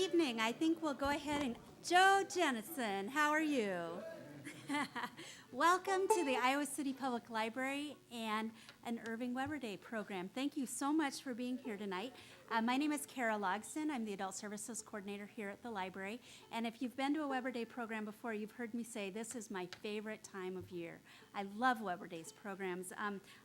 evening. I think we'll go ahead and Joe Jennison, how are you? Welcome to the Iowa City Public Library and an Irving Weber Day program. Thank you so much for being here tonight. My name is Kara Logston. I'm the Adult Services Coordinator here at the library. And if you've been to a Weber Day program before, you've heard me say this is my favorite time of year. I love Weber Days programs.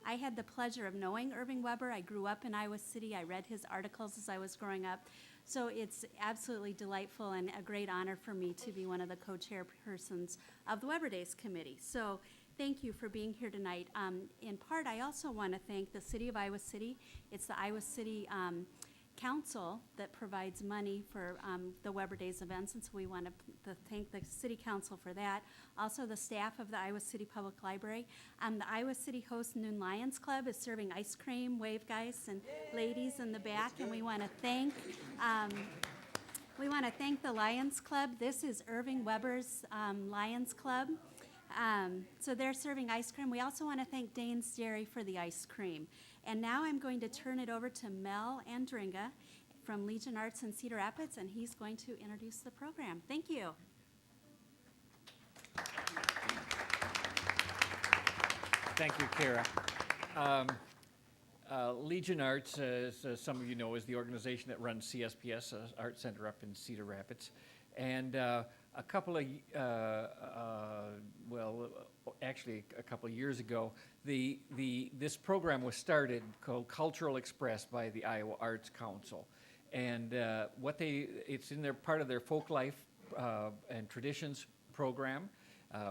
I had the pleasure of knowing Irving Weber. I grew up in Iowa City. I read his articles as I was growing up. So it's absolutely delightful and a great honor for me to be one of the co-chairpersons of the Weber Days Committee. So thank you for being here tonight. In part, I also want to thank the City of Iowa City. It's the Iowa City Council that provides money for the Weber Days events, and so we want to thank the City Council for that. Also, the staff of the Iowa City Public Library. The Iowa City Host Noon Lions Club is serving ice cream, wave guys and ladies in the back, and we want to thank the Lions Club. This is Irving Weber's Lions Club. So they're serving ice cream. We also want to thank Dane's Dairy for the ice cream. And now I'm going to turn it over to Mel Andringa from Legion Arts in Cedar Rapids, and he's going to introduce the program. Thank you. Thank you, Kara. Legion Arts, as some of you know, is the organization that runs CSPS, Art Center up in Cedar Rapids. And a couple of years ago, this program was started called Cultural Express by the Iowa Arts Council, and it's in their part of their folk life and traditions program.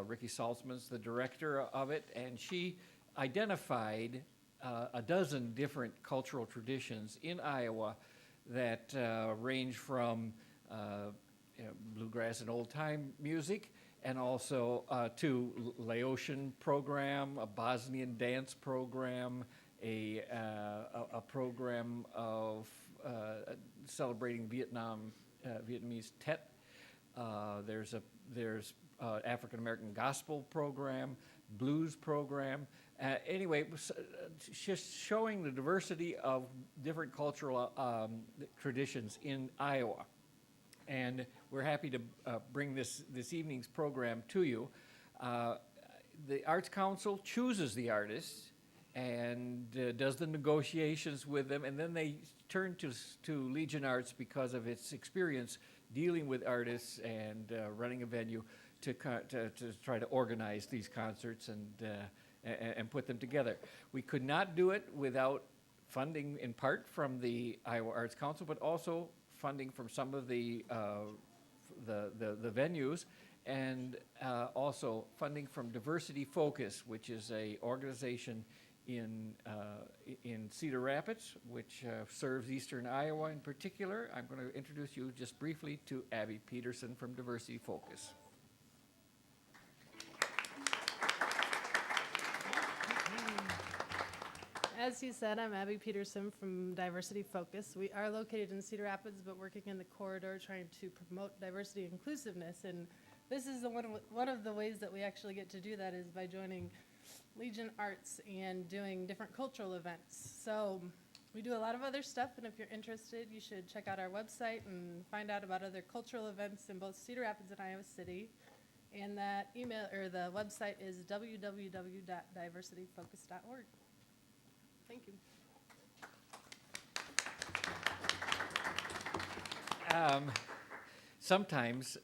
Ricky Saltzman's the director of it, and she identified a dozen different cultural traditions in Iowa that range from bluegrass and old-time music, and also to Laotian program, a Bosnian dance program, a program of celebrating Vietnamese Tet. There's African American gospel program, blues program. Anyway, just showing the diversity of different cultural traditions in Iowa. And we're happy to bring this evening's program to you. The Arts Council chooses the artists and does the negotiations with them, and then they turn to Legion Arts because of its experience dealing with artists and running a venue to try to organize these concerts and put them together. We could not do it without funding in part from the Iowa Arts Council, but also funding from some of the venues, and also funding from Diversity Focus, which is a organization in Cedar Rapids, which serves Eastern Iowa in particular. I'm going to introduce you just briefly to Abby Peterson from Diversity Focus. As he said, I'm Abby Peterson from Diversity Focus. We are located in Cedar Rapids, but working in the corridor trying to promote diversity and inclusiveness. And this is one of the ways that we actually get to do that is by joining Legion Arts and doing different cultural events. So we do a lot of other stuff, and if you're interested, you should check out our website and find out about other cultural events in both Cedar Rapids and Iowa City. And that email or the website is www.diversityfocus.org. Thank you. Sometimes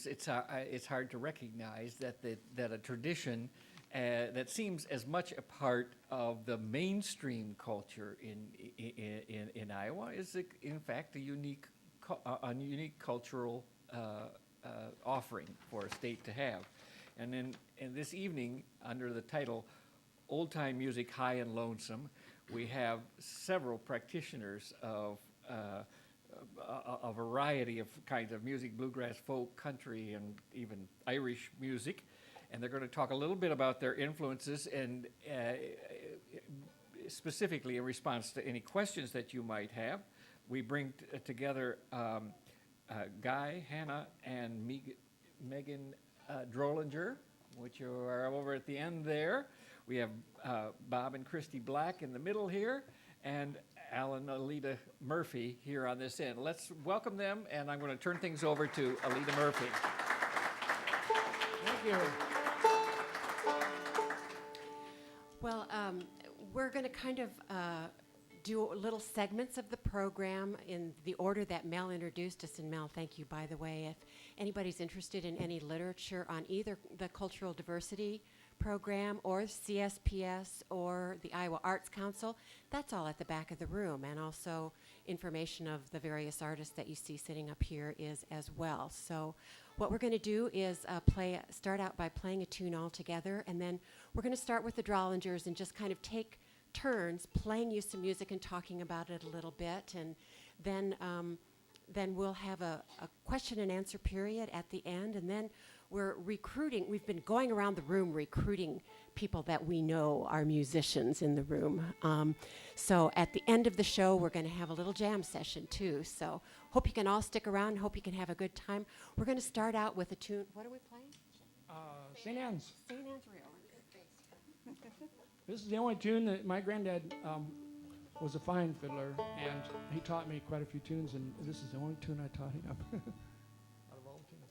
it's hard to recognize that a tradition that seems as much a part of the mainstream culture in Iowa is in fact a unique cultural offering for a state to have. And in this evening, under the title Old Time Music High and Lonesome, we have several practitioners of a variety of kinds of music, bluegrass, folk, country, and even Irish music. And they're going to talk a little bit about their influences and specifically in response to any questions that you might have. We bring together Guy, Hannah, and Megan Drollinger, which are over at the end there. We have Bob and Kristie Black in the middle here, and Alan and Aleta Murphy here on this end. Let's welcome them, and I'm going to turn things over to Aleta Murphy. Thank you. Well, we're going to kind of do little segments of the program in the order that Mel introduced us. And Mel, thank you, by the way. If anybody's interested in any literature on either the Cultural Diversity Program or CSPS or the Iowa Arts Council, that's all at the back of the room. And also information of the various artists that you see sitting up here is as well. So what we're going to do is start out by playing a tune all together, and then we're going to start with the Drollingers and just kind of take turns playing you some music and talking about it a little bit, and then we'll have a question and answer period at the end, and then we're recruiting. We've been going around the room recruiting people that we know are musicians in the room. So at the end of the show, we're going to have a little jam session too. So hope you can all stick around. Hope you can have a good time. We're going to start out with a tune. What are we playing? St. Anne's. St. Anne's Reel. This is the only tune that my granddad was a fine fiddler, and he taught me quite a few tunes, and this is the only tune I taught him. Out of all the tunes.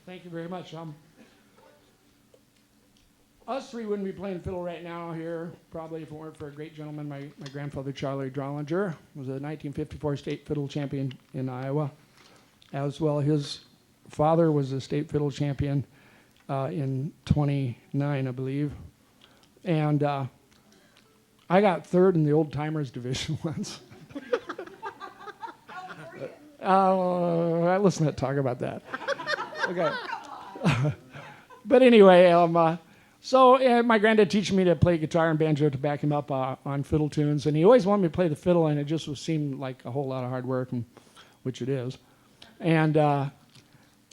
Thank you very much. Us three wouldn't be playing fiddle right now here, probably if it weren't for a great gentleman. My grandfather, Charlie Drollinger, was a 1954 state fiddle champion in Iowa. As well, his father was a state fiddle champion in 29, I believe. And I got third in the old timers division once. Let's not talk about that. Okay. But anyway, so my granddad teaching me to play guitar and banjo to back him up on fiddle tunes, and he always wanted me to play the fiddle, and it just seemed like a whole lot of hard work, which it is. And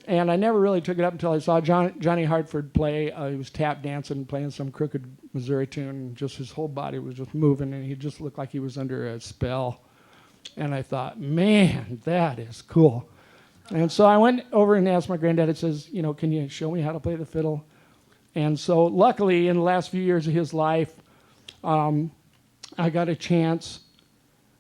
And I never really took it up until I saw Johnny Hartford play. He was tap dancing, playing some crooked Missouri tune, and just his whole body was just moving, and he just looked like he was under a spell. And I thought, man, that is cool. And so I went over and asked my granddad, it says, you know, can you show me how to play the fiddle? And so luckily, in the last few years of his life, I got a chance,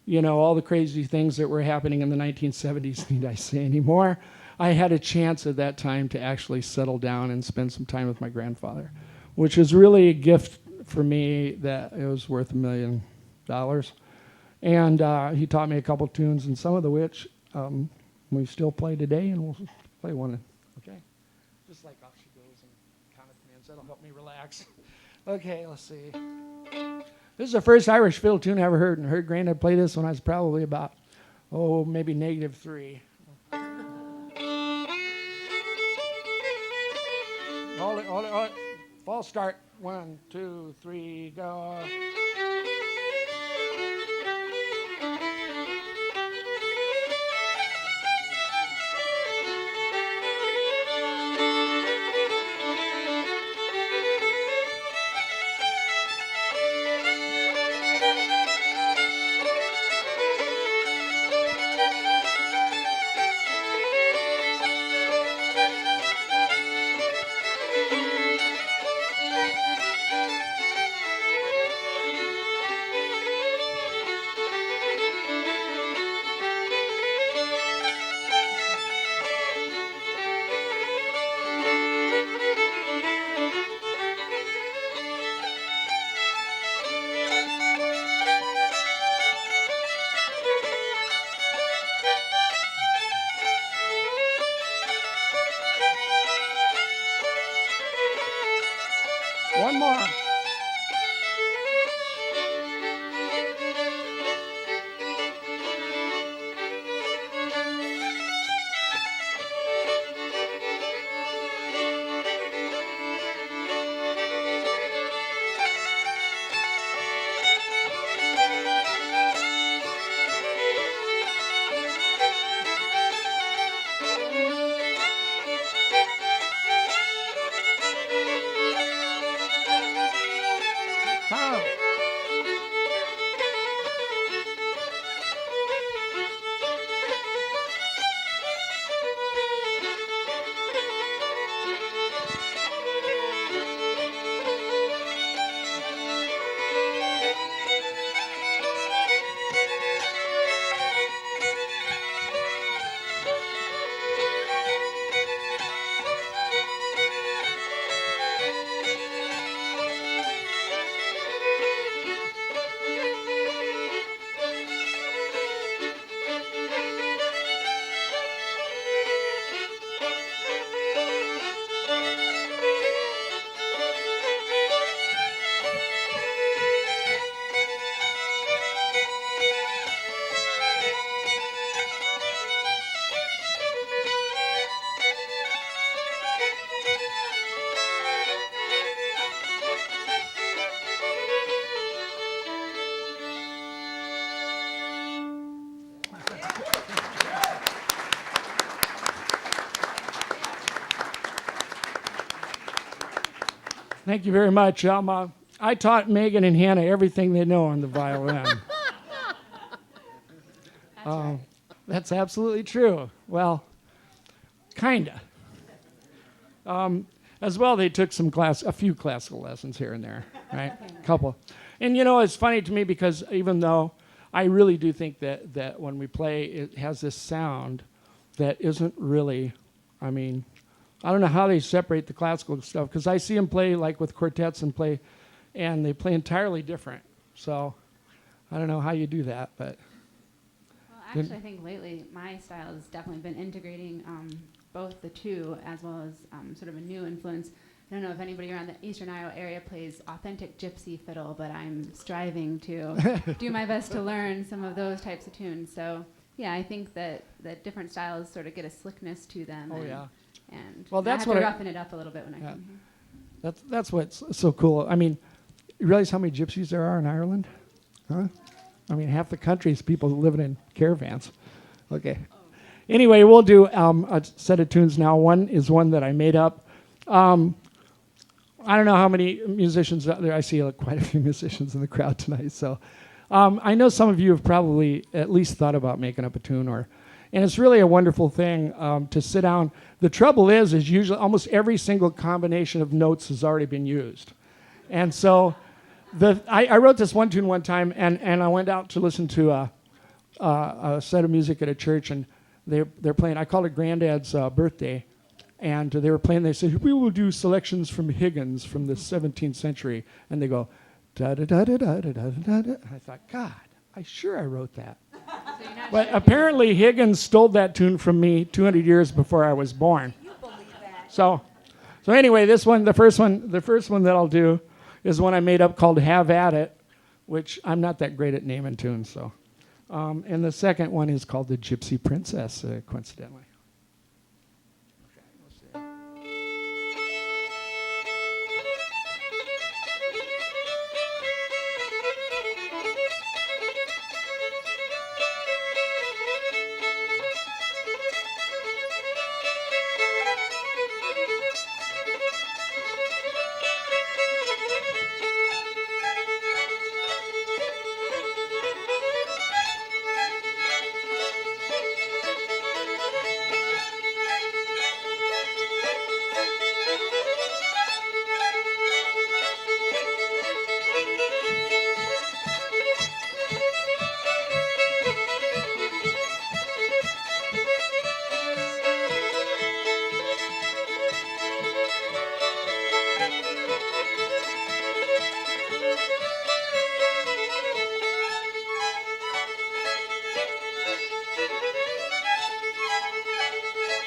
you know, all the crazy things that were happening in the 1970s, need I say anymore? I had a chance at that time to actually settle down and spend some time with my grandfather, which was really a gift for me that it was worth $1 million. And he taught me a couple tunes, and some of the which we still play today, and we'll play one. Okay? Just like Off She Goes and Count of Commands. That'll help me relax. Okay, let's see. This is the first Irish fiddle tune I ever heard, and I heard Granddad play this when I was probably about, maybe -3. Hold it. False start. 1, 2, 3, go. One more. Tom. Thank you very much, Alma. I taught Megan and Hannah everything they know on the violin. That's absolutely true. Well, kinda. As well, they took a few classical lessons here and there, right? A couple. And you know, it's funny to me because even though I really do think that when we play, it has this sound that isn't really, I mean, I don't know how they separate the classical stuff because I see them play like with quartets and they play entirely different. So I don't know how you do that, but. Well, actually, I think lately my style has definitely been integrating both the two as well as sort of a new influence. I don't know if anybody around the Eastern Iowa area plays authentic gypsy fiddle, but I'm striving to do my best to learn some of those types of tunes. So yeah, I think that different styles sort of get a slickness to them. Oh, yeah. And Well, that's I have what to I- roughen it up a little bit when I come here. That's what's so cool. I mean, you realize how many gypsies there are in Ireland? Huh? I mean, half the country is people living in caravans. Okay. Anyway, we'll do a set of tunes now. One is one that I made up. I don't know how many musicians out there. I see quite a few musicians in the crowd tonight. So I know some of you have probably at least thought about making up a tune, and it's really a wonderful thing to sit down. The trouble is usually almost every single combination of notes has already been used. And so I wrote this one tune one time, and I went out to listen to a set of music at a church, and they're playing. I called it Granddad's birthday. And they were playing, they said, we will do selections from Higgins from the 17th century. And they go, da-da-da-da-da-da-da-da. I thought, God, I wrote that. But apparently Higgins stole that tune from me 200 years before I was born. You believe that. So anyway, the first one that I'll do is one I made up called Have At It, which I'm not that great at naming tunes. So, and the second one is called The Gypsy Princess, coincidentally.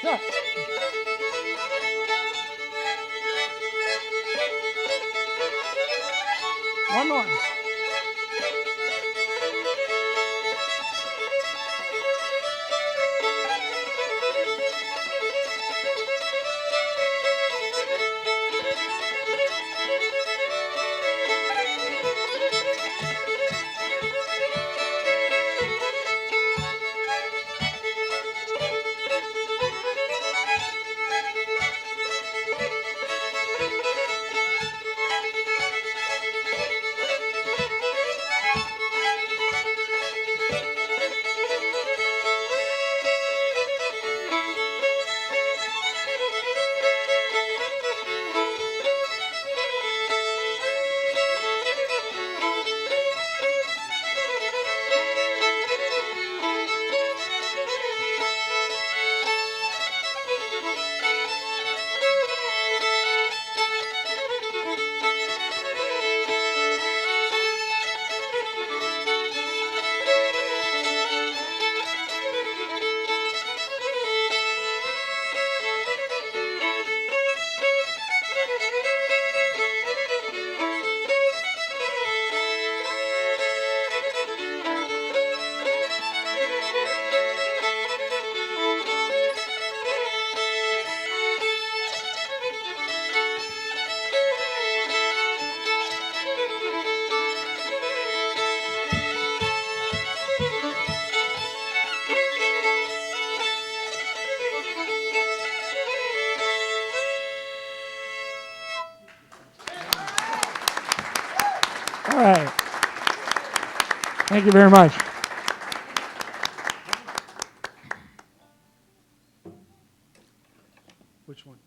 Yeah. One more. All right. Thank you very much. Which one?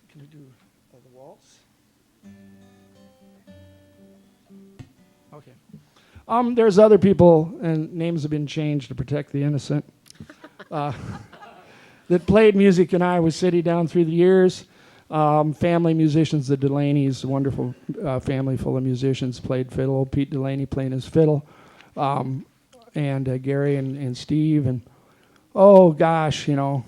Can we do the waltz? Okay. There's other people, and names have been changed to protect the innocent, that played music in Iowa City down through the years. Family musicians, the Delaney's, a wonderful family full of musicians, played fiddle. Pete Delaney playing his fiddle, and Gary and Steve, and oh gosh, the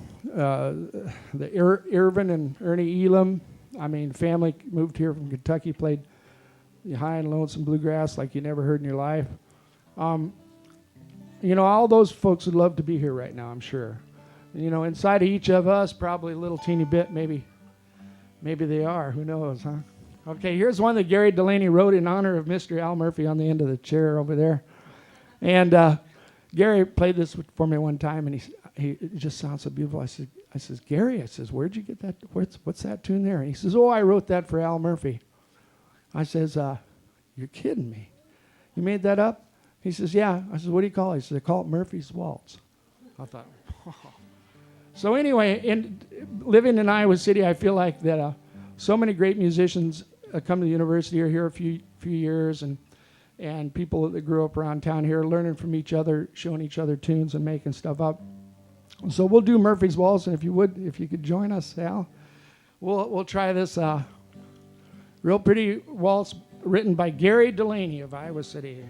Irving and Ernie Elam. I mean, family moved here from Kentucky, played the high and lonesome bluegrass like you never heard in your life. All those folks would love to be here right now, I'm sure. Inside of each of us, probably a little teeny bit, maybe they are. Who knows, huh? Okay, here's one that Gary Delaney wrote in honor of Mr. Al Murphy on the end of the chair over there. And Gary played this for me one time, and it just sounds so beautiful. I says, Gary, where'd you get that? What's that tune there? And he says, I wrote that for Al Murphy. I says, you're kidding me. You made that up? He says, yeah. I said, what do you call it? He says, I call it Murphy's Waltz. I thought, So anyway, living in Iowa City, I feel like that so many great musicians come to the university, are here a few years, and people that grew up around town here learning from each other, showing each other tunes and making stuff up. So we'll do Murphy's Waltz, and if you could join us, Al, we'll try this real pretty waltz written by Gary Delaney of Iowa City.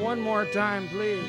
One more time, please.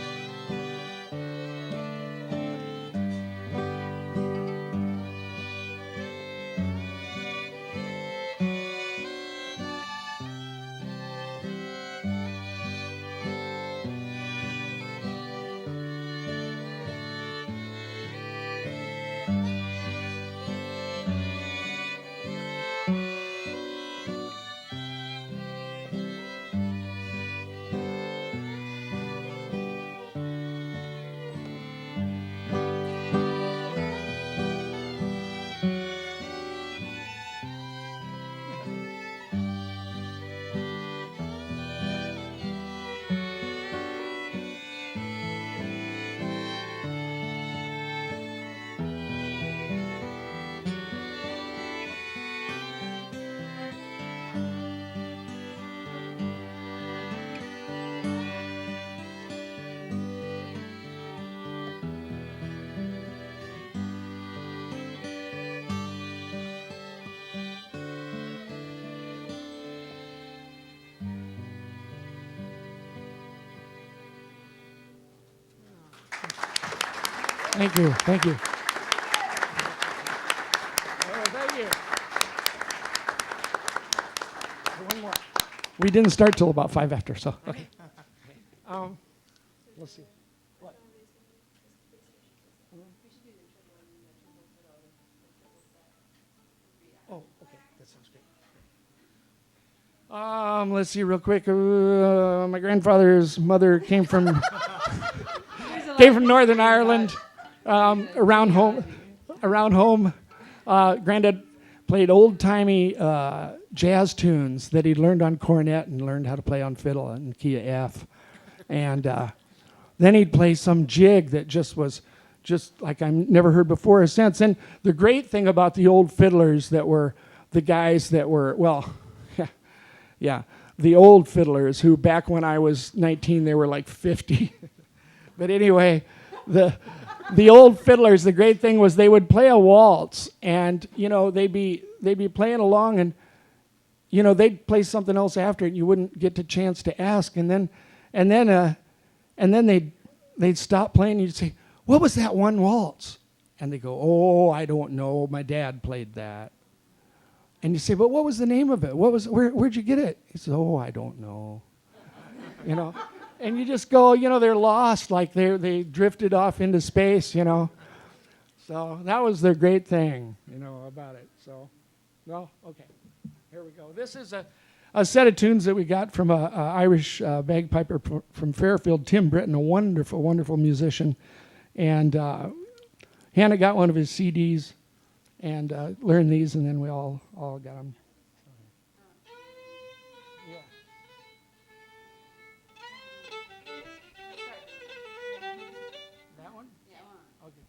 Thank you. Thank you. Thank you. One more. We didn't start till about 5 after, so okay. Let's see. What? Oh, okay. That sounds great. Let's see real quick. My grandfather's mother came from Northern Ireland. Around home, Granddad played old-timey jazz tunes that he learned on cornet and learned how to play on fiddle and key of F. And then he'd play some jig that just was like I never heard before or since. And the great thing about the old fiddlers that were the guys that were, well, yeah, the old fiddlers who back when I was 19, they were like 50. But anyway, the old fiddlers, the great thing was they would play a waltz, and they'd be playing along, and they'd play something else after it, and you wouldn't get the chance to ask, and then they'd stop playing, and you'd say, "What was that one waltz?" And they go, "Oh, I don't know. My dad played that." And you say, "But what was the name of it? Where'd you get it?" He says, "Oh, I don't know." And you just go, they're lost, like they drifted off into space, So that was the great thing, about it. So, well, okay, here we go. This is a set of tunes that we got from a Irish bagpiper from Fairfield, Tim Britton, a wonderful, wonderful musician. And Hannah got one of his CDs and learned these, and then we all got them. That one? Yeah. Okay.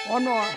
One more.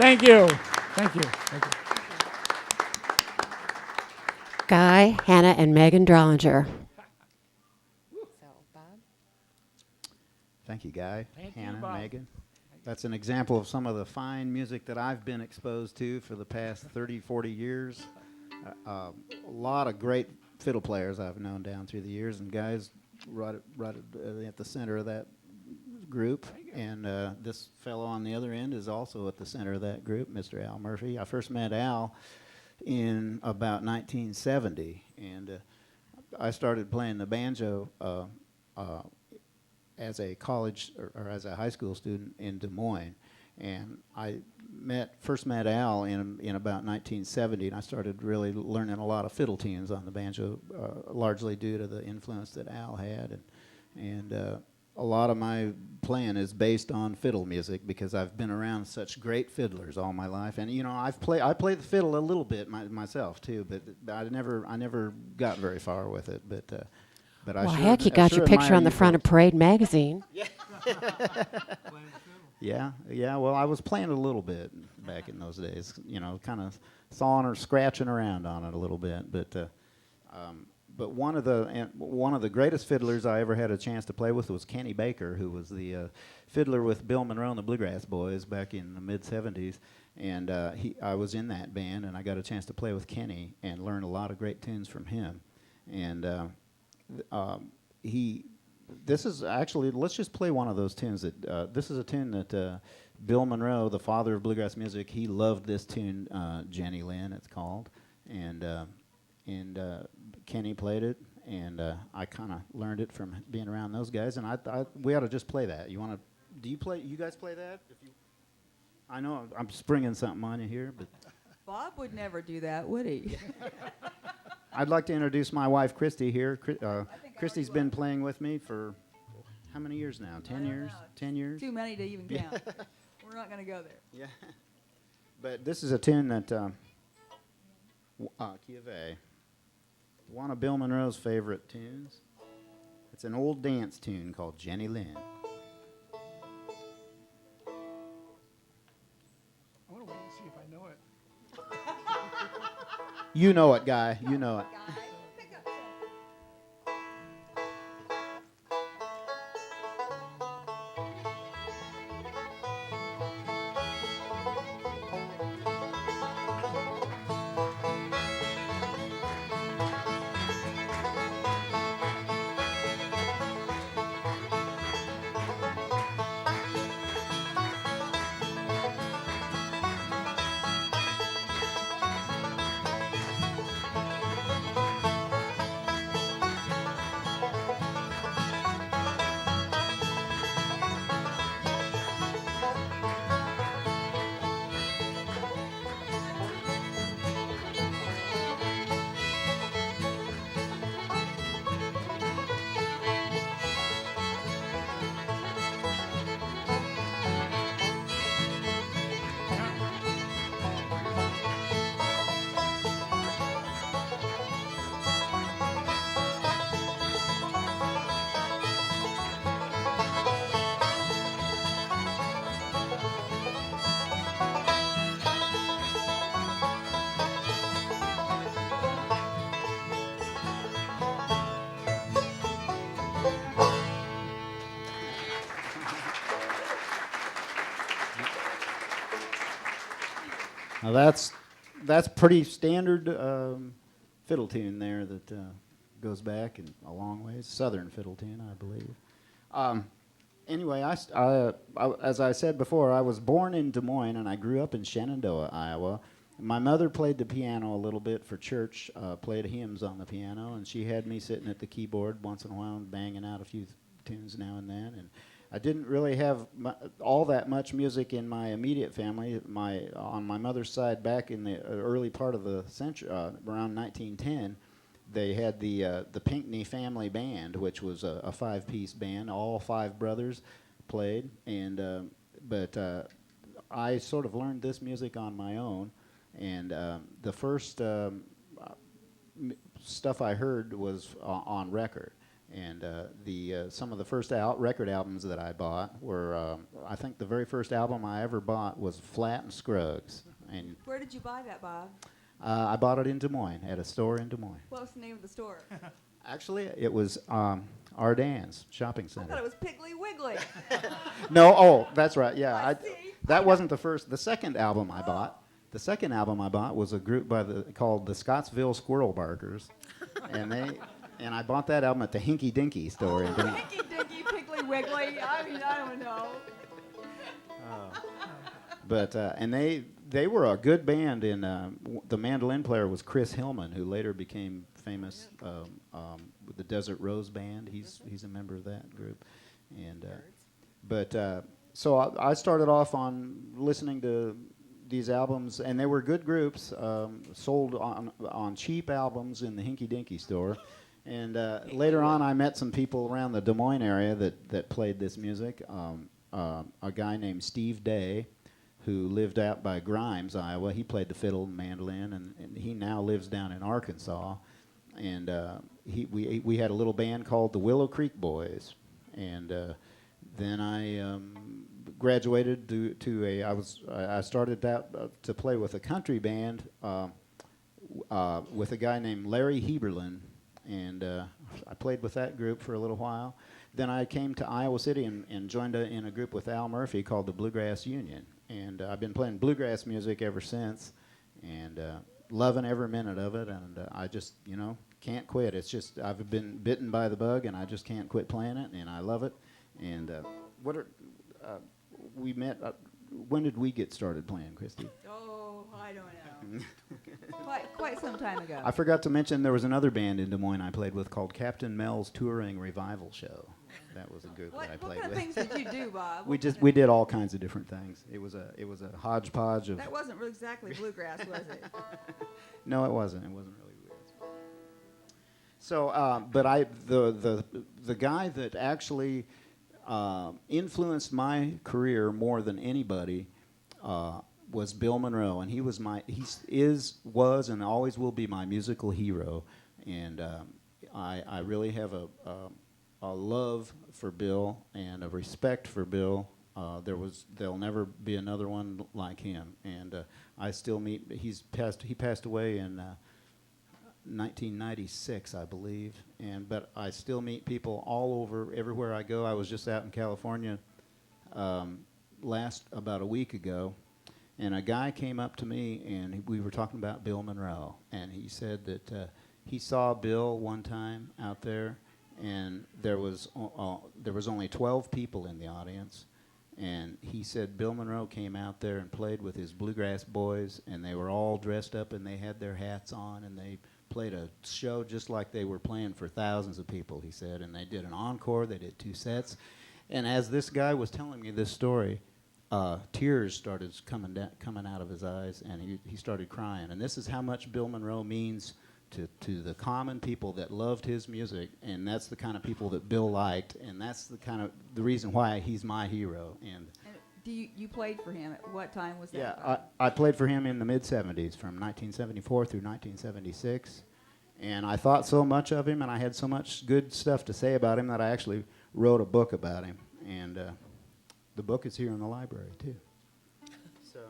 Thank you. Thank you. Thank you. Guy, Hannah, and Megan Drollinger. Thank you, Guy, Thank you, Hannah, Bob. Megan. That's an example of some of the fine music that I've been exposed to for the past 30, 40 years. A lot of great fiddle players I've known down through the years, and guys right at the center of that group. And this fellow on the other end is also at the center of that group, Mr. Al Murphy. I first met Al in about 1970, and I started playing the banjo as a college or as a high school student in Des Moines. And I first met Al in about 1970, and I started really learning a lot of fiddle tunes on the banjo, largely due to the influence that Al had. And a lot of my playing is based on fiddle music because I've been around such great fiddlers all my life. And you know, I play the fiddle a little bit myself too, but I never got very far with it. But I Well, sure, heck, you I got sure your picture admire on the you front of folks. Parade magazine. Yeah. Well, I was playing a little bit back in those days. You know, kind of sawing or scratching around on it a little bit. But one of the greatest fiddlers I ever had a chance to play with was Kenny Baker, who was the fiddler with Bill Monroe and the Bluegrass Boys back in the mid '70s. And I was in that band, and I got a chance to play with Kenny and learn a lot of great tunes from him. And this is actually, let's just play one of those tunes. This is a tune that Bill Monroe, the father of bluegrass music, he loved this tune, Jenny Lynn, it's called. And Kenny played it, and I kind of learned it from being around those guys. And we ought to just play that. You guys play that? I know I'm springing something on you here, but Bob would never do that, would he? I'd like to introduce my wife, Kristie, here. Kristie's been playing with me for how many years now? 10 years? 10 years? Too many to even count. We're not going to go there. Yeah. But this is a tune that, key of A, one of Bill Monroe's favorite tunes. It's an old dance tune called Jenny Lynn. I want to wait and see if I know it. You know it, Guy. You know it. Now that's pretty standard fiddle tune there that goes back a long ways. Southern fiddle tune, I believe. Anyway, as I said before, I was born in Des Moines and I grew up in Shenandoah, Iowa. My mother played the piano a little bit for church, played hymns on the piano, and she had me sitting at the keyboard once in a while and banging out a few tunes now and then. And I didn't really have all that much music in my immediate family. On my mother's side, back in the early part of the century, around 1910, they had the Pinckney Family Band, which was a five-piece band. All five brothers played, and but I sort of learned this music on my own. And the first stuff I heard was on record. And some of the first record albums that I bought were, I think the very first album I ever bought was Flat and Scruggs. And Where did you buy that, Bob? I bought it in Des Moines, at a store in Des Moines. What was the name of the store? Actually, it was Ardennes Shopping I Center. thought it was Piggly Wiggly. No, oh, that's right. Yeah, I see. that wasn't the first. The second album I bought. The second album I bought was a group called the Scottsville Squirrel Barkers, and I bought that album at the Hinky Dinky store in Des Moines. Dinky Dinky Piggly Wiggly. I mean, I don't know. But and they were a good band. And the mandolin player was Chris Hillman, who later became famous with the Desert Rose Band. He's a member of that group. And so I started off on listening to these albums, and they were good groups, sold on cheap albums in the Hinky Dinky store. And later on, I met some people around the Des Moines area that played this music. A guy named Steve Day, who lived out by Grimes, Iowa. He played the fiddle and mandolin, and he now lives down in Arkansas. And we had a little band called the Willow Creek Boys. And then I graduated I started out to play with a country band with a guy named Larry Heberlin, and I played with that group for a little while. Then I came to Iowa City and joined in a group with Al Murphy called the Bluegrass Union, and I've been playing bluegrass music ever since, and loving every minute of it, and I just can't quit. It's just I've been bitten by the bug, and I just can't quit playing it, and I love it. And we met. When did we get started playing, Kristie? Oh, I don't know. quite some time ago. I forgot to mention there was another band in Des Moines I played with called Captain Mel's Touring Revival Show. That was a group that I played What kind with. of things did you do, Bob? We did all kinds of different things. It was a hodgepodge of. That wasn't really exactly bluegrass, was it? No, it wasn't. It wasn't really bluegrass. So, but the guy that actually influenced my career more than anybody was Bill Monroe, and he was and always will be my musical hero. And I really have a love for Bill and a respect for Bill. There'll never be another one like him. And I still meet. He passed away in 1996, I believe. But I still meet people all over, everywhere I go. I was just out in California about a week ago, and a guy came up to me, and we were talking about Bill Monroe, and he said that he saw Bill one time out there, and there was only 12 people in the audience, and he said Bill Monroe came out there and played with his bluegrass boys, and they were all dressed up, and they had their hats on, and they played a show just like they were playing for thousands of people, he said, and they did an encore, they did 2 sets. And as this guy was telling me this story, tears started coming out of his eyes, and he started crying. And this is how much Bill Monroe means to the common people that loved his music, and that's the kind of people that Bill liked, and that's the reason why he's my hero. And you played for him? At what time was that? Yeah, I played for him in the mid-'70s, from 1974 through 1976. And I thought so much of him, and I had so much good stuff to say about him that I actually wrote a book about him. And the book is here in the library, too. So,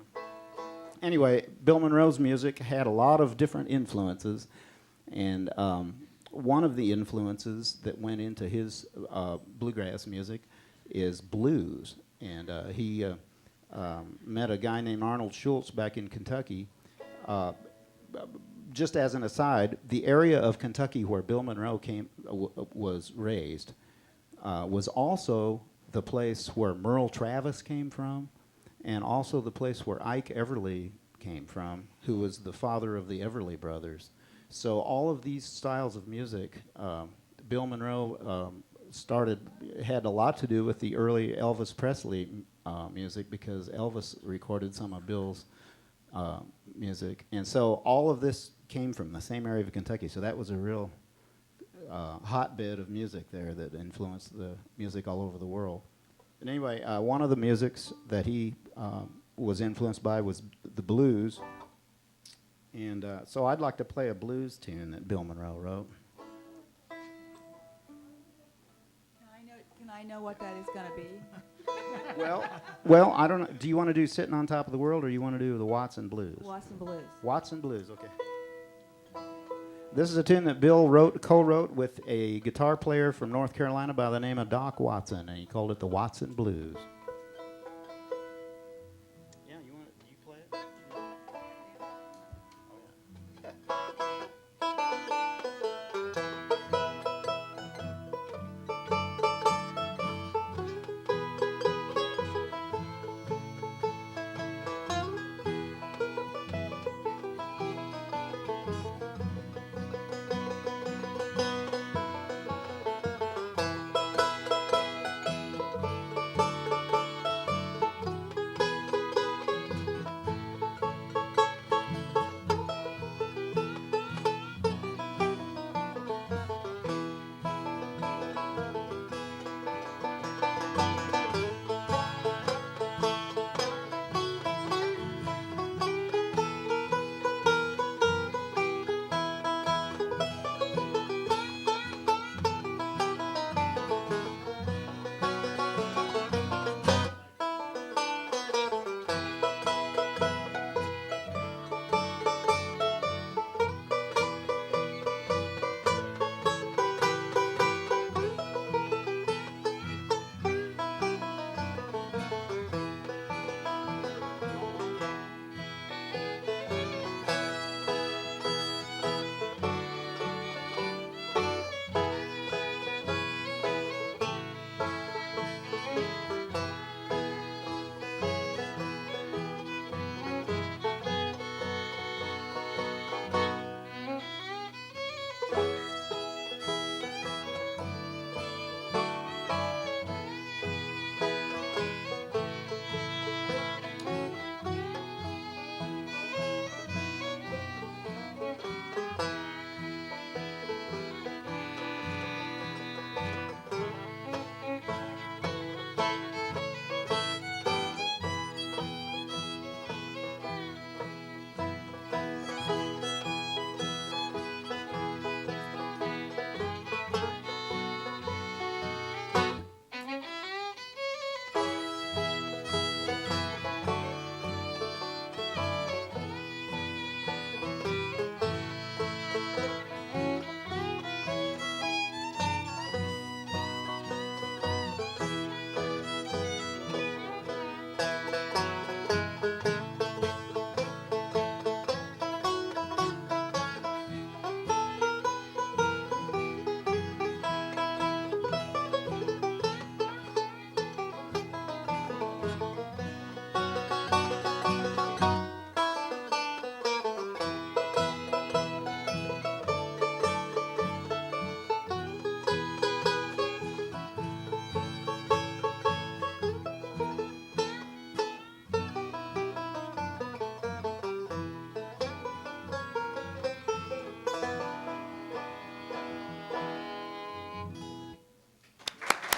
anyway, Bill Monroe's music had a lot of different influences. And one of the influences that went into his bluegrass music is blues. And he met a guy named Arnold Schultz back in Kentucky. Just as an aside, the area of Kentucky where Bill Monroe was raised was also the place where Merle Travis came from, and also the place where Ike Everly came from, who was the father of the Everly Brothers. So all of these styles of music, Bill Monroe had a lot to do with the early Elvis Presley music, because Elvis recorded some of Bill's music. And so all of this came from the same area of Kentucky. So that was a real hotbed of music there that influenced the music all over the world. And anyway, one of the musics that he was influenced by was the blues. And so I'd like to play a blues tune that Bill Monroe wrote. Can I know what that is going to be? Well, I don't know. Do you want to do Sitting on Top of the World, or you want to do the Watson Blues? Watson Blues. Watson Blues, okay. This is a tune that Bill co-wrote with a guitar player from North Carolina by the name of Doc Watson, and he called it the Watson Blues. Yeah, you play it?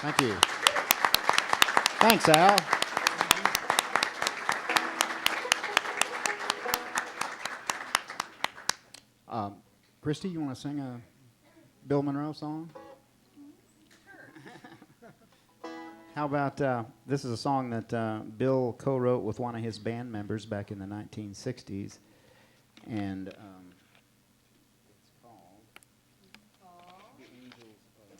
Thank you. Thanks, Al. Kristie, you want to sing a Bill Monroe song? How about this is a song that Bill co-wrote with one of his band members back in the 1960s, and it's called The Angels of,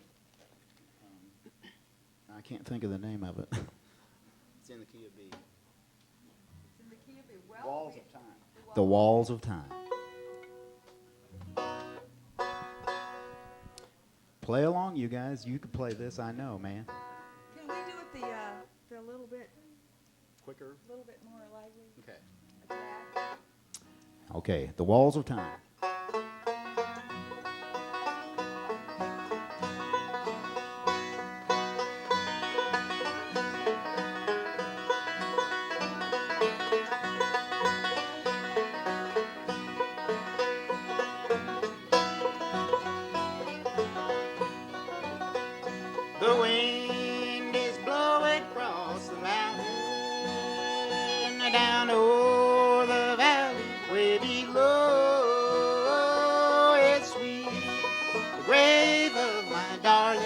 I can't think of the name of it. It's in the key of B. It's in the key of B. Walls of Time. The Walls of Time. Play along, you guys. You can play this, I know, man. Can we do it the little bit Quicker. more lively? Okay. Attack? Okay, The Walls of Time. The wind is blowing across the mountain, down o'er the valley, way below. It's sweet, the grave of my darling.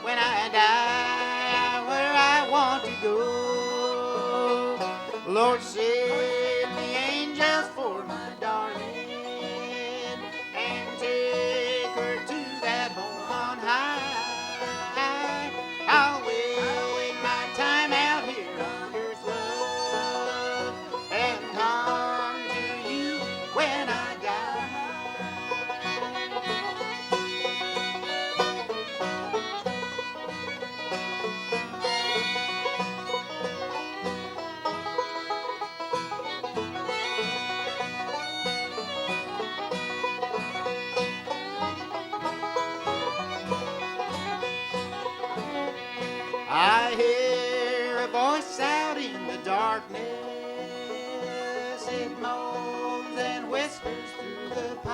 When I die, where I hear a voice out in the darkness. It moans and whispers through the pine.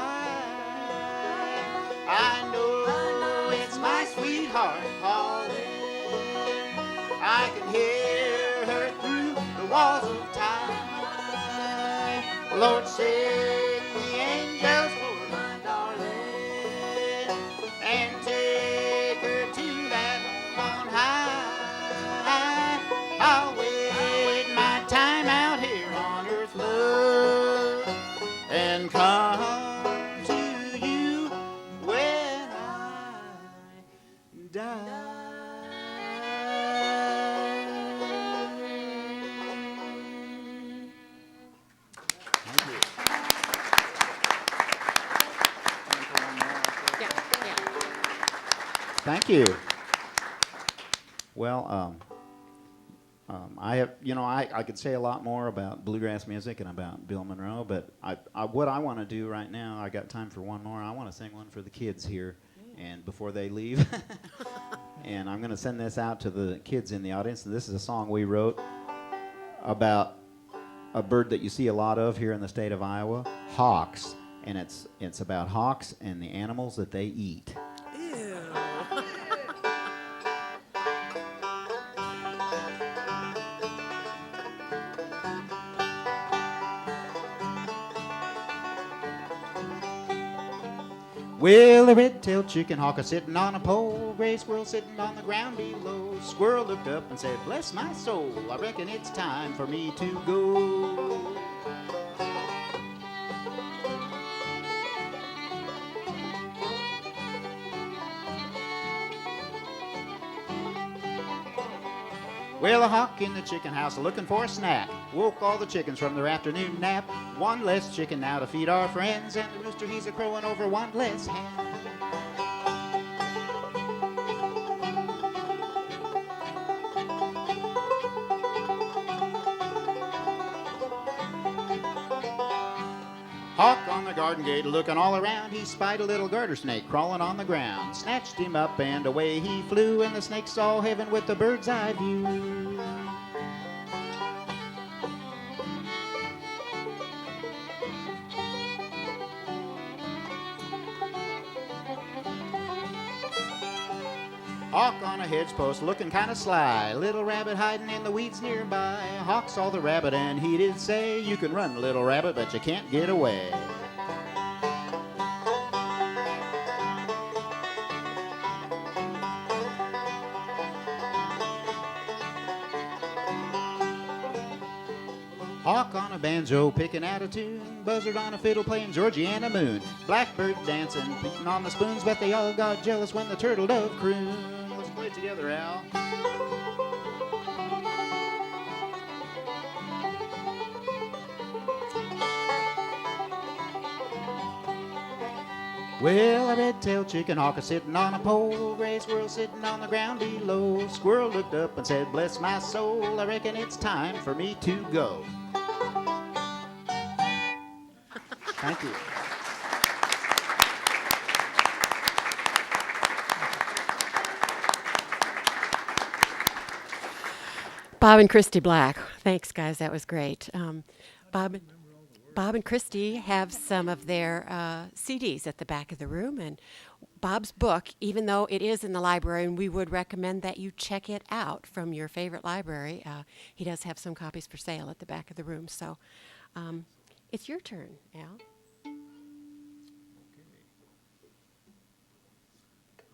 I know it's my sweetheart calling. I can hear her through the walls of time. Lord, send the angels for my darling and take her to that home on high. I'll wait my time out here on earth, love, and come to you when I die. Thank you. Well, I have, I could say a lot more about bluegrass music and about Bill Monroe, but what I want to do right now, I got time for one more. I want to sing one for the kids here, and before they leave, and I'm going to send this out to the kids in the audience. And this is a song we wrote about a bird that you see a lot of here in the state of Iowa, hawks, and it's about hawks and the animals that they eat. Well, a red-tailed chicken hawk a sitting on a pole, gray squirrel sitting on the ground below. Squirrel looked up and said, "Bless my soul, I reckon it's time for me to go." Well, a hawk in the chicken house looking for a snack woke all the chickens from their afternoon nap. One less chicken now to feed our friends, and the rooster he's a crowing over one less hen. Hawk on the garden gate looking all around, he spied a little garter snake crawling on the ground. Snatched him up and away he flew, and the snake saw heaven with the bird's eye view. Hawk on a hedge post looking kind of sly, little rabbit hiding in the weeds nearby. Hawk saw the rabbit and he did say, "You can run, little rabbit, but you can't get away." Hawk on a banjo picking out a tune, buzzard on a fiddle playing Georgiana Moon, blackbird dancing, beating on the spoons, but they all got jealous when the turtle dove crooned. Let's play it together, Al. Well, a red-tailed chicken hawk is sitting on a pole, gray squirrel sitting on the ground below. Squirrel looked up and said, "Bless my soul, I reckon it's time for me to go." Thank you. Bob and Kristie Black. Thanks, guys. That was great. Bob and Kristie have some of their CDs at the back of the room, and Bob's book, even though it is in the library, and we would recommend that you check it out from your favorite library, he does have some copies for sale at the back of the room. So it's your turn, Al.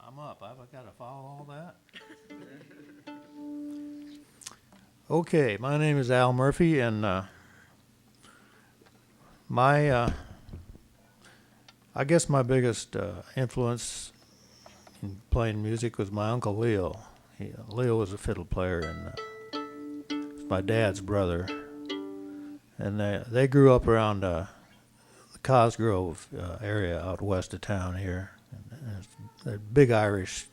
I'm up. I've got to follow all that. Okay, my name is Al Murphy, and I guess my biggest influence in playing music was my Uncle Leo. Leo was a fiddle player, and was my dad's brother. And they grew up around the Cosgrove area out west of town here. And it's a big Irish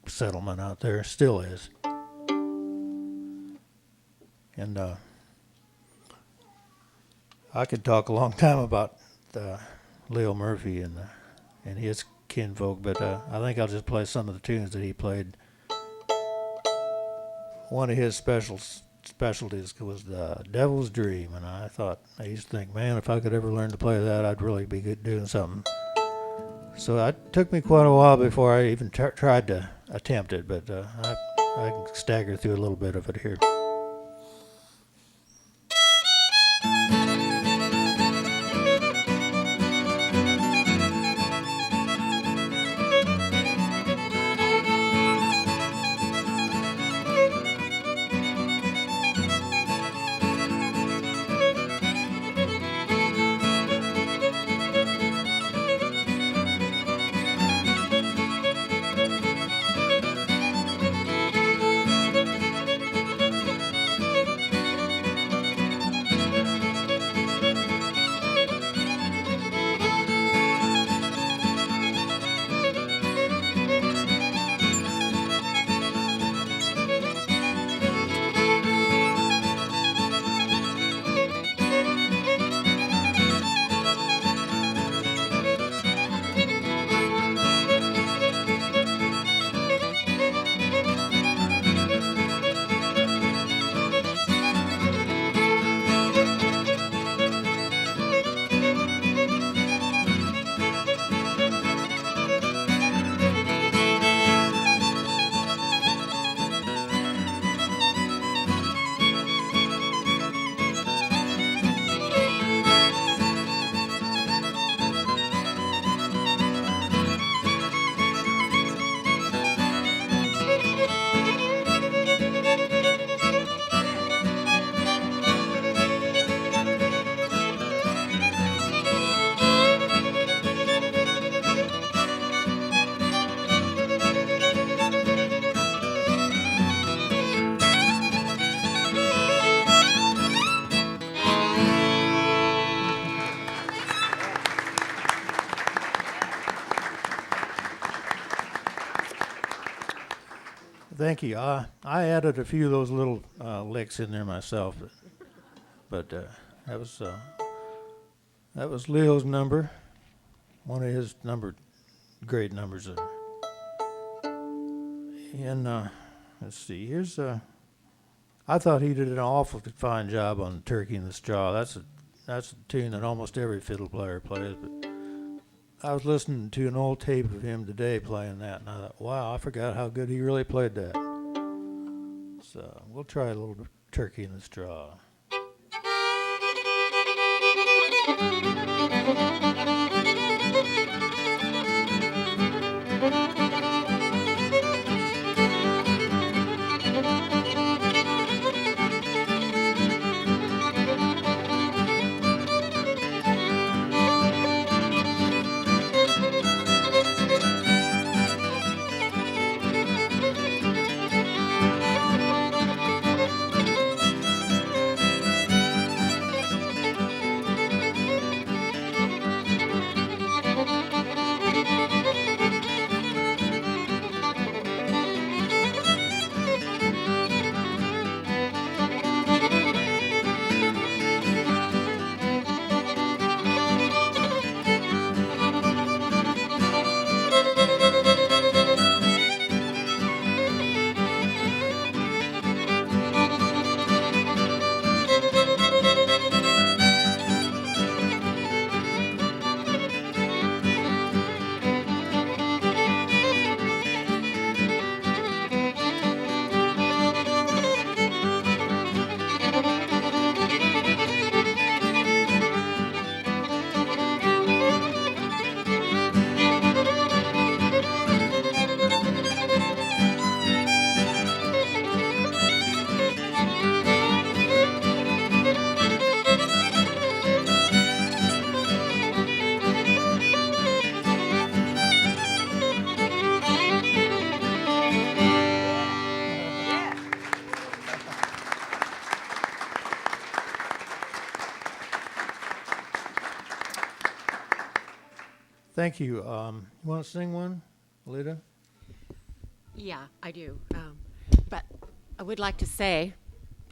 settlement out there, still is. And I could talk a long time about Leo Murphy and his kinfolk, but I think I'll just play some of the tunes that he played. one of his specialties was the Devil's Dream, and I used to think, man, if I could ever learn to play that, I'd really be good doing something. So it took me quite a while before I even tried to attempt it, but I can stagger through a little bit of it here. Thank you. I added a few of those little licks in there myself, but that was Leo's number, one of his great numbers. And let's see, here's I thought he did an awful fine job on Turkey in the Straw. That's a tune that almost every fiddle player plays, but I was listening to an old tape of him today playing that, and I thought, wow, I forgot how good he really played that. So we'll try a little Turkey in the Straw. Thank you. You want to sing one, Aleta? Yeah, I do. But I would like to say,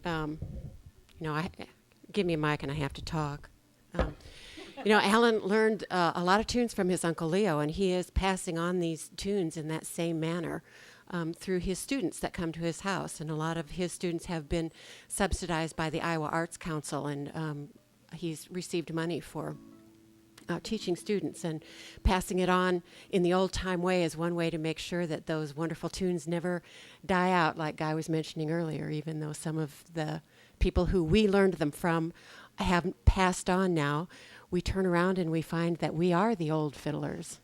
give me a mic and I have to talk. Alan learned a lot of tunes from his Uncle Leo, and he is passing on these tunes in that same manner. through his students that come to his house. And a lot of his students have been subsidized by the Iowa Arts Council, and he's received money for teaching students, and passing it on in the old-time way is one way to make sure that those wonderful tunes never die out, like Guy was mentioning earlier, even though some of the people who we learned them from have passed on now. We turn around and we find that we are the old fiddlers.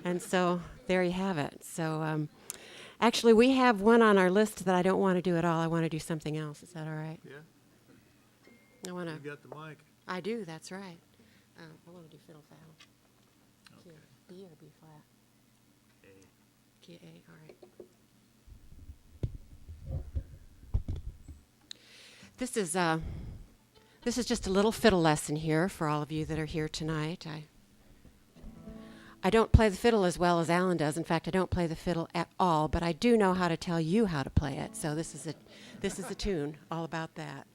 And so there you have it. So actually, we have one on our list that I don't want to do at all. I want to do something else. Is that all right? Yeah. I want to. You got the mic. I do, that's right. I want to do fiddle faddle. Okay. B or B flat? A. Key A, all right. This is just a little fiddle lesson here for all of you that are here tonight. I don't play the fiddle as well as Alan does. In fact, I don't play the fiddle at all, but I do know how to tell you how to play it. So this is a tune all about that.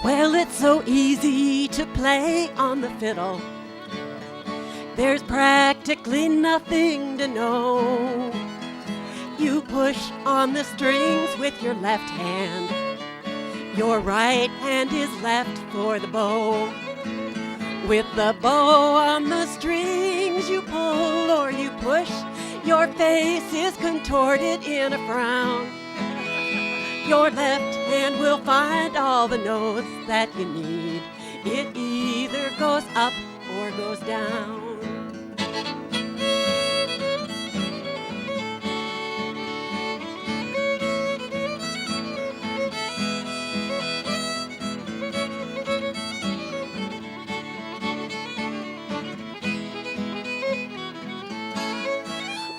Well, it's so easy to play on the fiddle. There's practically nothing to know. You push on the strings with your left hand. Your right hand is left for the bow. With the bow on the strings, you pull or you push. Your face is contorted in a frown. Your left hand will find all the notes that you need. It either goes up or goes down.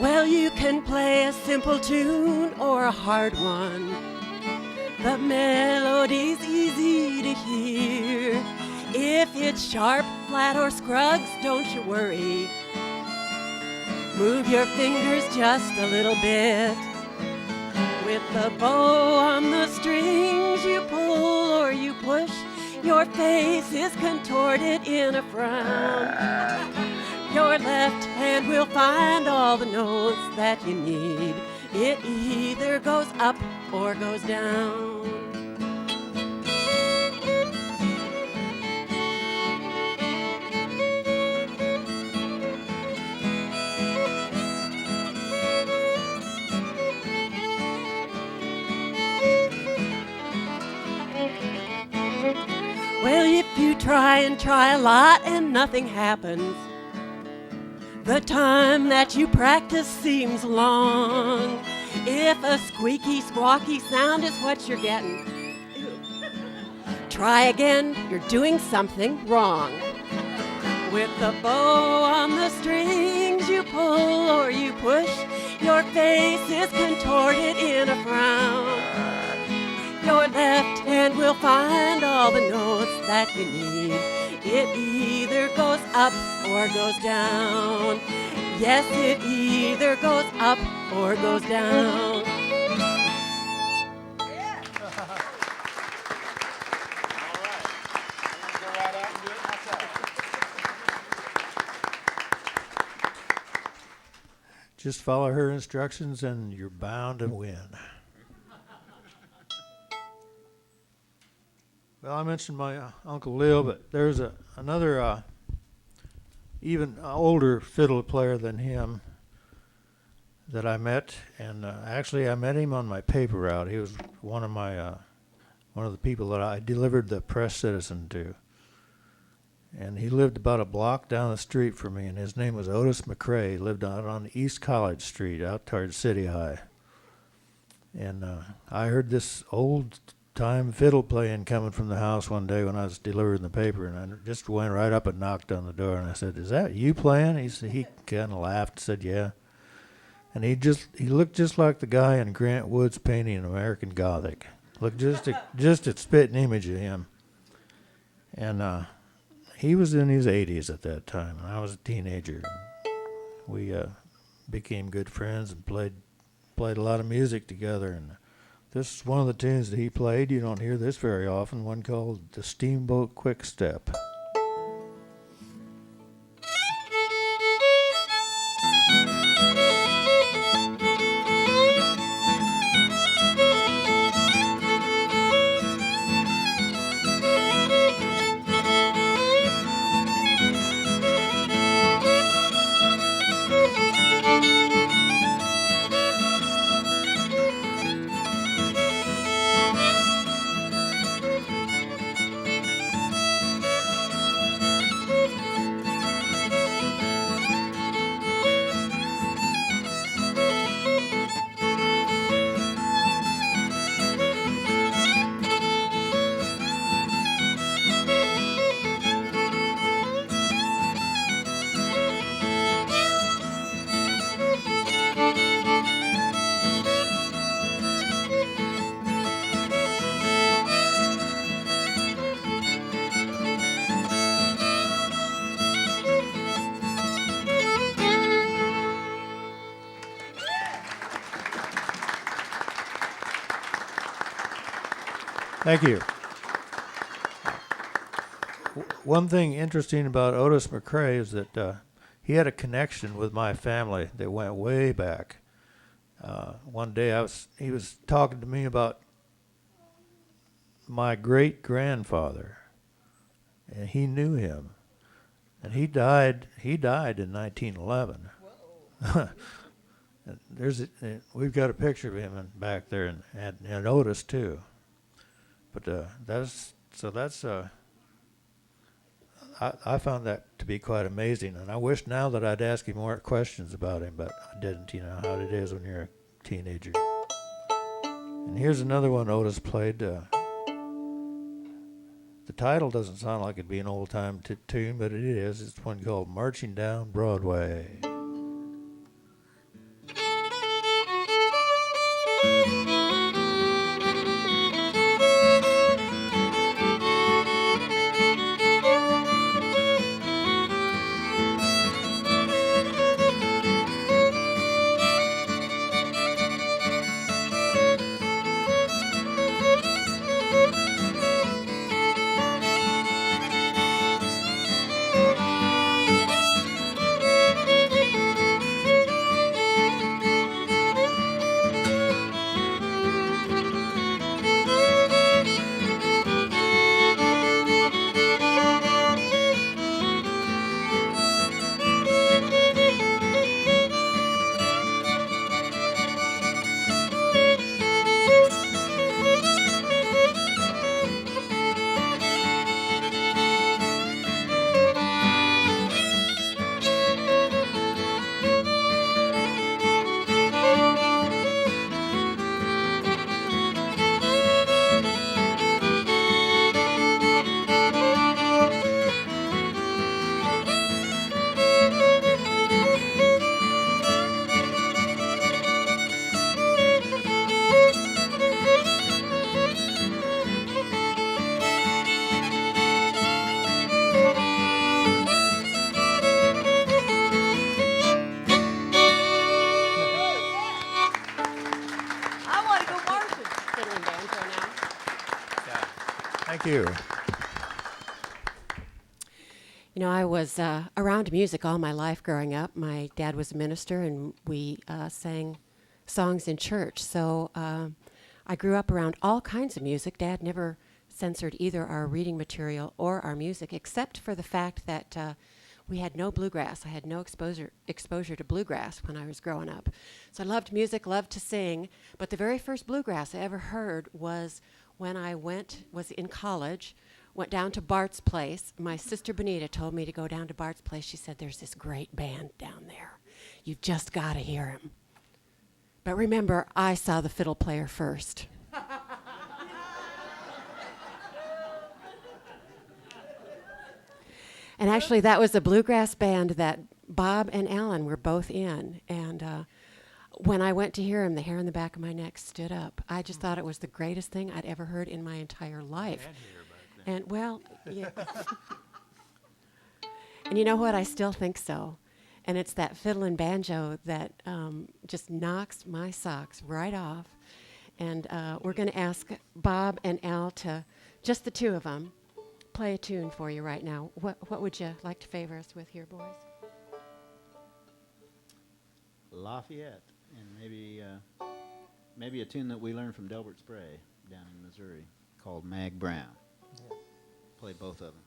Well, you can play a simple tune or a hard one. The melody's easy to hear. If it's sharp, flat, or scruggs, don't you worry. Move your fingers just a little bit. With the bow on the strings, you pull or you push. Your face is contorted in a frown. Your left hand will find all the notes that you need. It either goes up or goes down. Well, if you try a lot and nothing happens, the time that you practice seems long. If a squeaky, squawky sound is what you're getting, try again, you're doing something wrong. With the bow on the strings, you pull or you push. Your face is contorted in a frown. Your left hand will find all the notes that you need. It either goes up or goes down. Yes, it either goes up or goes down. Yeah. All right. I'm going to go right out and do it myself. Just follow her instructions and you're bound to win. Well, I mentioned my Uncle Lil, but there's another even older fiddle player than him that I met, and actually I met him on my paper route. He was one of the people that I delivered the Press Citizen to, and he lived about a block down the street from me, and his name was Otis McCrae. He lived out on East College Street, out towards City High, and I heard this old-time fiddle playing coming from the house one day when I was delivering the paper, and I just went right up and knocked on the door, and I said, "Is that you playing?" He kind of laughed and said, "Yeah." And he looked just like the guy in Grant Wood's painting American Gothic. Looked just a spitting image of him. And he was in his 80s at that time, and I was a teenager. We became good friends and played a lot of music together. And this is one of the tunes that he played. You don't hear this very often, one called The Steamboat Quick Step. Thank you. One thing interesting about Otis McCrae is that he had a connection with my family that went way back. One day he was talking to me about my great-grandfather, and he knew him. And he died in 1911. We've got a picture of him back there, and Otis too. But I found that to be quite amazing, and I wish now that I'd ask him more questions about him, but I didn't. You know how it is when you're a teenager. And here's another one Otis played. The title doesn't sound like it'd be an old-time tune, but it is. It's one called Marching Down Broadway. Thank you. You know, I was around music all my life growing up. My dad was a minister, and we sang songs in church. So I grew up around all kinds of music. Dad never censored either our reading material or our music, except for the fact that we had no bluegrass. I had no exposure to bluegrass when I was growing up. So I loved music, loved to sing, but the very first bluegrass I ever heard was when I was in college, went down to Bart's place. My sister Benita told me to go down to Bart's place. She said, there's this great band down there. You've just got to hear him. But remember, I saw the fiddle player first. And actually, that was a bluegrass band that Bob and Alan were both in. And when I went to hear him, the hair on the back of my neck stood up. I just thought it was the greatest thing I'd ever heard in my entire life. And well, yeah. And you know what? I still think so. And it's that fiddle and banjo that just knocks my socks right off. And we're going to ask Bob and Al to, just the two of them, play a tune for you right now. What would you like to favor us with here, boys? Lafayette, and maybe a tune that we learned from Delbert Spray down in Missouri called Mag Brown. Play both of them.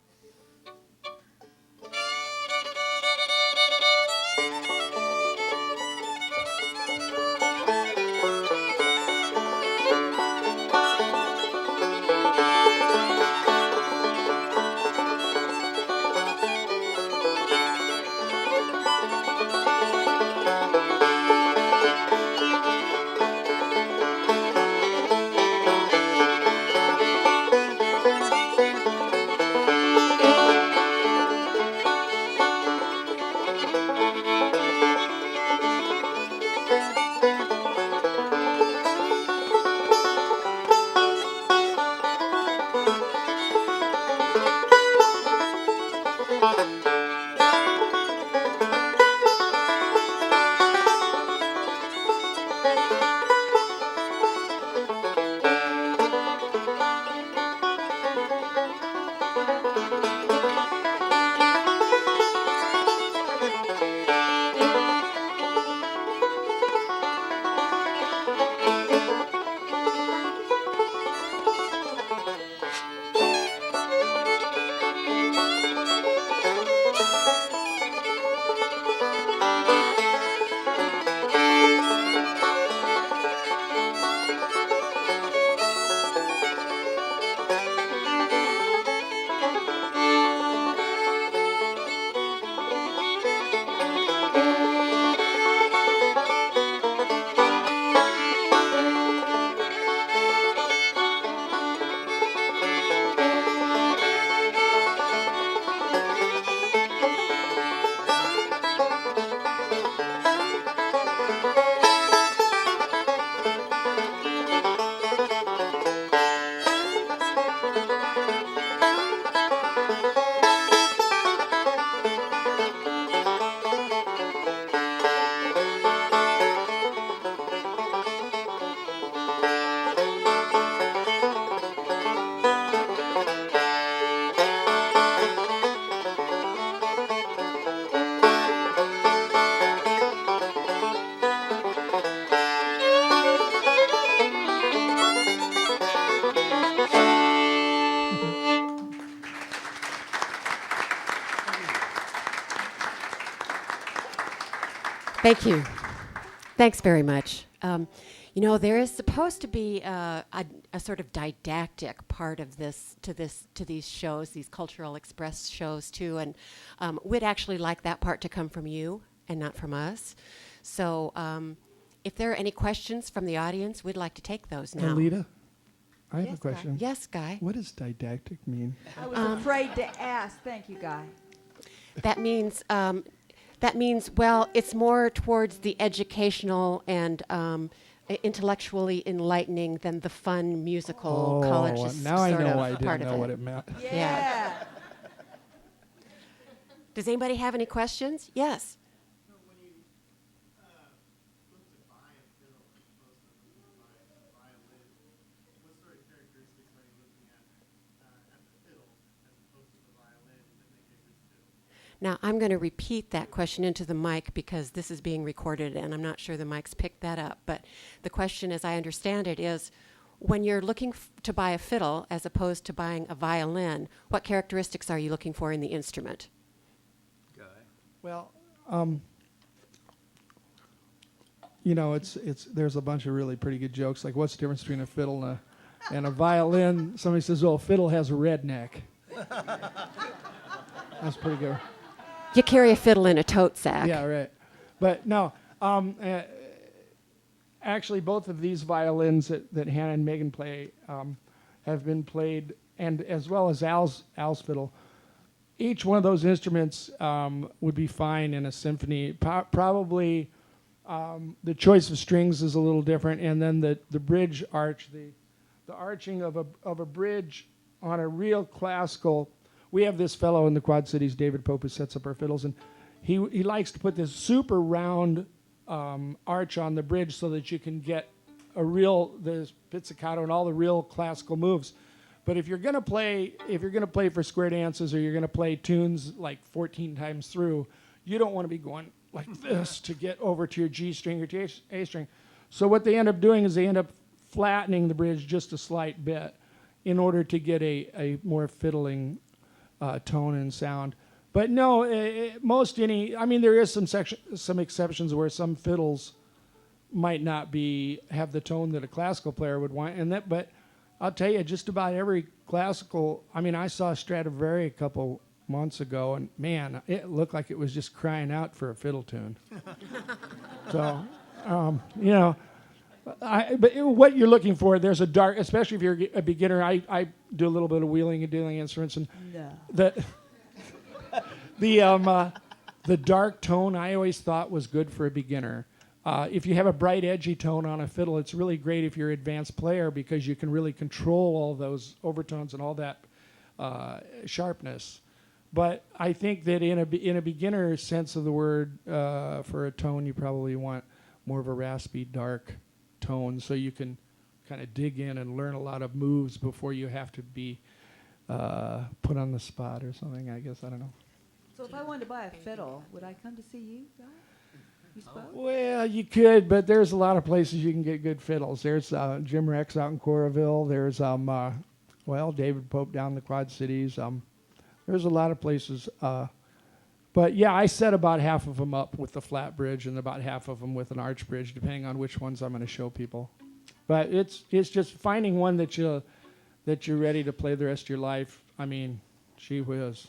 Thank you. Thanks very much. You know, there is supposed to be a sort of didactic part of this to these shows, these cultural express shows too, and we'd actually like that part to come from you and not from us. So, if there are any questions from the audience, we'd like to take those now. Aleta, I have Yes, a question. Guy. Yes, Guy. What does didactic mean? I was afraid to ask. Thank you, Guy. That means, well, it's more towards the educational and intellectually enlightening than the fun musical college now I sort know of I part didn't of know it. what it meant. Yeah. Does anybody have any questions? Yes. Now, I'm going to repeat that question into the mic because this is being recorded and I'm not sure the mic's picked that up. But the question, as I understand it, is when you're looking to buy a fiddle as opposed to buying a violin, what characteristics are you looking for in the instrument? Well, you know, there's a bunch of really pretty good jokes. Like, what's the difference between a fiddle and a violin? Somebody says, "Oh, a fiddle has a red neck." That's pretty good. You carry a fiddle in a tote sack. Yeah, right. But no, actually, both of these violins that Hannah and Megan play have been played, and as well as Al's fiddle. Each one of those instruments would be fine in a symphony. Probably The choice of strings is a little different, and then the bridge arch, the arching of a bridge on a real classical. We have this fellow in the Quad Cities, David Pope, who sets up our fiddles, and he likes to put this super round arch on the bridge so that you can get the pizzicato and all the real classical moves. But if you're gonna play for square dances, or you're gonna play tunes like 14 times through, you don't want to be going like this to get over to your G string or to your A string. So what they end up doing is they end up flattening the bridge just a slight bit in order to get a more fiddling tone and sound. But no, there is some exceptions where some fiddles might not have the tone that a classical player would want, but I'll tell you, just about every classical. I saw Stradivari a couple months ago, and man, it looked like it was just crying out for a fiddle tune. So, but what you're looking for, there's a dark, especially if you're a beginner. I do a little bit of wheeling and dealing instruments, and the dark tone I always thought was good for a beginner. If you have a bright, edgy tone on a fiddle, it's really great if you're an advanced player, because you can really control all those overtones and all that sharpness. But I think that in a beginner sense of the word, for a tone, you probably want more of a raspy, dark tone, so you can kind of dig in and learn a lot of moves before you have to be put on the spot or something, I guess. I don't know. So if I wanted to buy a fiddle, would I come to see you guys? You spoke? Well, you could, but there's a lot of places you can get good fiddles. There's Jim Rex out in Coralville. There's David Pope down in the Quad Cities. There's a lot of places. But yeah, I set about half of them up with the flat bridge and about half of them with an arch bridge, depending on which ones I'm going to show people. But it's just finding one that you're ready to play the rest of your life. Gee whiz,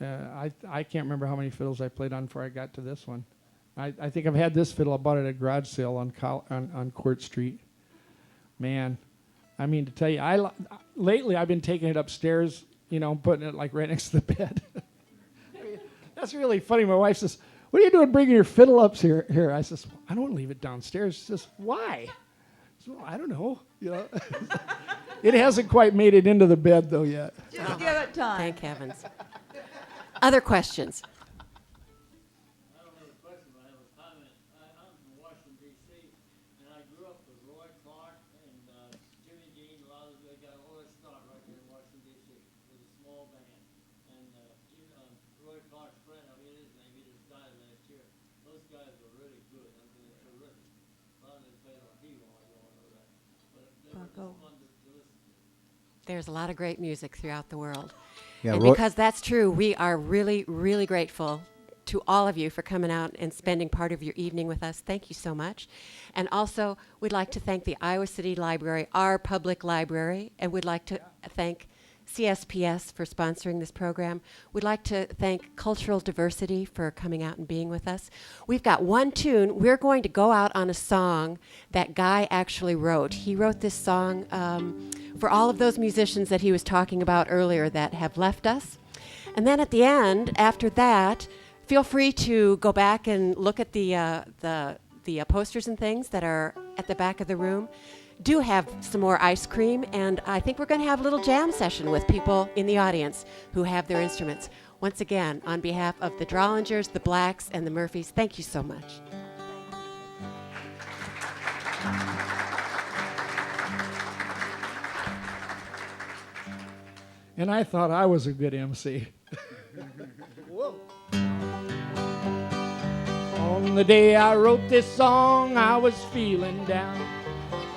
I can't remember how many fiddles I played on before I got to this one. I think I've had this fiddle. I bought it at a garage sale on Court Street. Man, to tell you, lately I've been taking it upstairs, putting it like right next to the bed. That's really funny. My wife says, "What are you doing bringing your fiddle up here?" I says, "I don't leave it downstairs." She says, "Why?" I said, "Well, I don't know. It hasn't quite made it into the bed though yet." Just give it time. Thank heavens. Other questions? I don't have a question, but I have a comment. I'm from Washington, D.C., and I grew up with Roy Clark and Jimmy Dean. A lot of they got all their start right here in Washington, D.C. with a small band. And Roy Clark's friend, his name, he just died last year. Those guys were really good. They're terrific. A lot of them played on Hero, I don't know that. But they were just fun to listen to. There's a lot of great music throughout the world. Yeah, And because that's true, we are really, really grateful to all of you for coming out and spending part of your evening with us. Thank you so much. And also, we'd like to thank the Iowa City Library, our public library, and we'd like to thank CSPS for sponsoring this program. We'd like to thank Cultural Diversity for coming out and being with us. We've got one tune. We're going to go out on a song that Guy actually wrote. He wrote this song for all of those musicians that he was talking about earlier that have left us. And then at the end, after that, feel free to go back and look at the posters and things that are at the back of the room. Do have some more ice cream, and I think we're going to have a little jam session with people in the audience who have their instruments. Once again, on behalf of the Drollingers, the Blacks, and the Murphys, thank you so much. And I thought I was a good MC. Whoa. On the day I wrote this song, I was feeling down.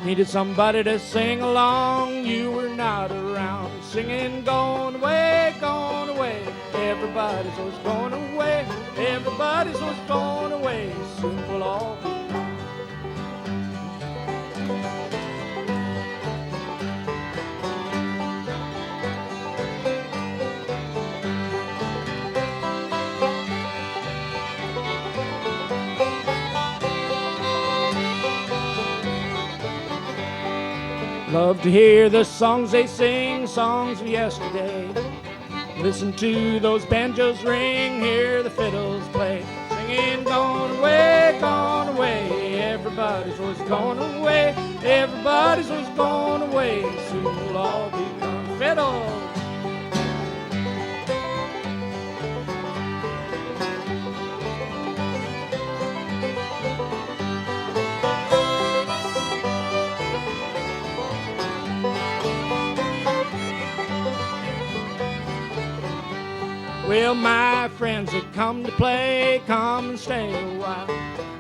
Needed somebody to sing along. You were not around. Singing, going away, going away. Everybody's always going away. Everybody's always going away. Soon we'll all be gone. Love to hear the songs they sing, songs of yesterday. Listen to those banjos ring, hear the fiddles play. Singing singing, gone away, gone away. Everybody's was gone away, everybody's was gone away. Soon we'll all become fiddles. Well, my friends have come to play, come and stay a while.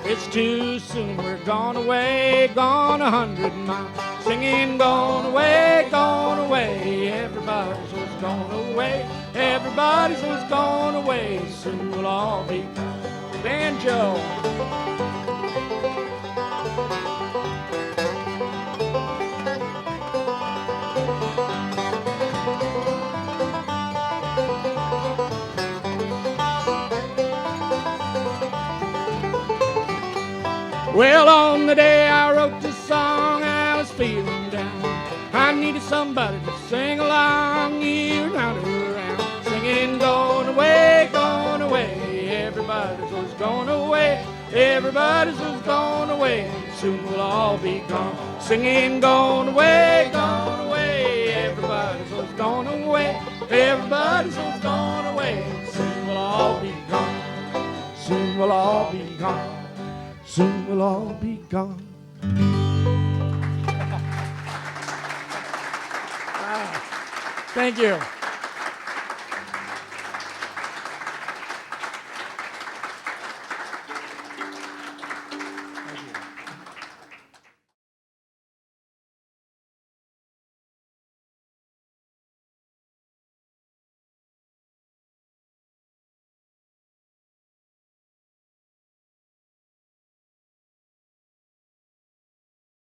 It's too soon, we're gone away, gone 100 miles. Singing, gone away, gone away. Everybody's was gone away, everybody's was gone away. Soon we'll all be banjo. Well, on the day I wrote this song, I was feeling down. I needed somebody to sing along, year round and around. Singing, gone away, gone away. Everybody's was gone away, everybody's was gone away. Soon we'll all be gone. Singing, gone away, gone away. Everybody's was gone away, everybody's was gone away. Soon we'll all be gone. Soon we'll all be gone. Soon we'll all be gone. Thank you.